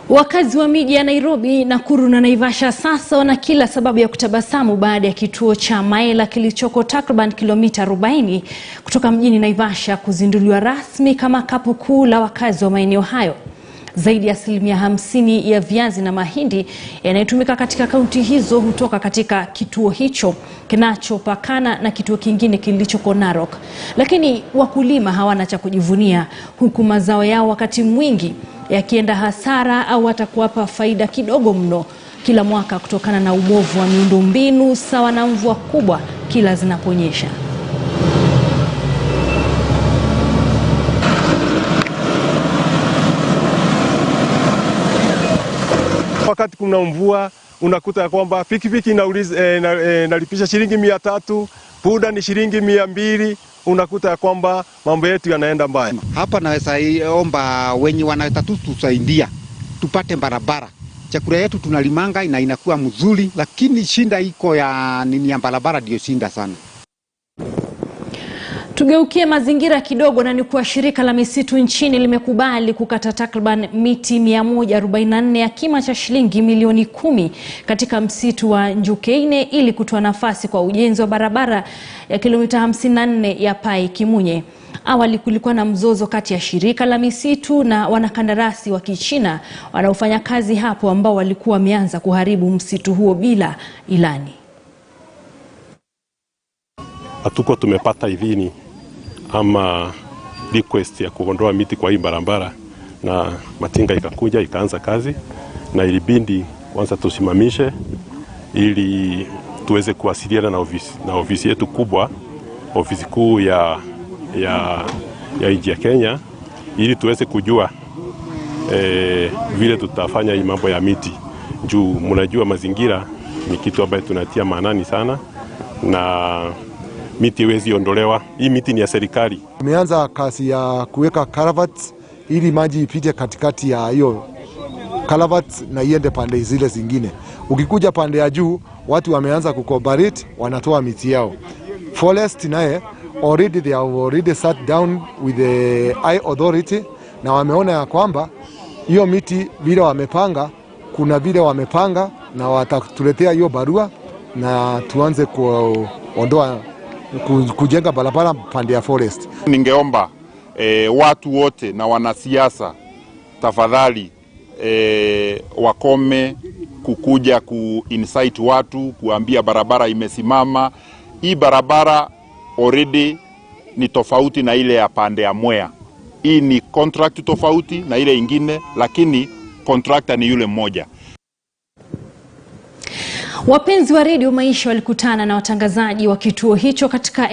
Wakazi wa miji ya Nairobi, Nakuru na Naivasha sasa wana kila sababu ya kutabasamu baada ya kituo cha Maela kilichoko takriban kilomita 40 kutoka mjini Naivasha kuzinduliwa rasmi kama kapu kuu la wakazi wa maeneo hayo. Zaidi ya 50% ya viazi na mahindi yanayotumika katika kaunti hizo hutoka katika kituo hicho kinachopakana na kituo kingine kilichoko Narok. Lakini wakulima hawana cha kujivunia, huku mazao yao wakati mwingi yakienda hasara au hata kuwapa faida kidogo mno kila mwaka kutokana na ubovu wa miundombinu sawa na mvua kubwa kila zinaponyesha. Wakati kuna mvua unakuta kwamba pikipiki inalipisha shilingi 300, puda ni shilingi 200, unakuta kwamba mambo yetu yanaenda mbaya. Hapa naweza omba wenye wanatusaidia tupate barabara. Chakula yetu tunalimanga na inakuwa mzuri, lakini shinda iko ya nini ya barabara ndio shinda sana. Tugeukie mazingira kidogo, na ni kuwa shirika la misitu nchini limekubali kukata takriban miti 144 ya kima cha shilingi milioni 10 katika msitu wa Njukeine ili kutoa nafasi kwa ujenzi wa barabara ya kilomita 54 ya Pai Kimunye. Awali kulikuwa na mzozo kati ya shirika la misitu na wanakandarasi wa Kichina wanaofanya kazi hapo, ambao walikuwa wameanza kuharibu msitu huo bila ilani. Hatuko tumepata idhini ama request ya kuondoa miti kwa hii barabara, na matinga ikakuja ikaanza kazi, na ilibidi kwanza tusimamishe ili tuweze kuwasiliana na ofisi yetu kubwa, ofisi kuu ya nchi ya Kenya, ili tuweze kujua vile tutafanya hii mambo ya miti. Juu mnajua mazingira ni kitu ambacho tunatia maanani sana, na miti haiwezi ondolewa. Hii miti ni ya serikali. Tumeanza kazi ya kuweka culverts ili maji ipite katikati ya hiyo culverts na iende pande zile zingine. Ukikuja pande ya juu, watu wameanza kucooperate, wanatoa miti yao. Forest naye they have already sat down with the authority, na wameona ya kwamba hiyo miti vile wamepanga, kuna vile wamepanga, na watatuletea hiyo barua na tuanze kuondoa kujenga barabara pande ya forest. Ningeomba watu wote na wanasiasa tafadhali wakome kukuja ku-incite watu kuambia barabara imesimama. Hii barabara already ni tofauti na ile ya pande ya Mwea. Hii ni contract tofauti na ile ingine, lakini contractor ni yule mmoja. Wapenzi wa Radio Maisha walikutana na watangazaji wa kituo hicho katika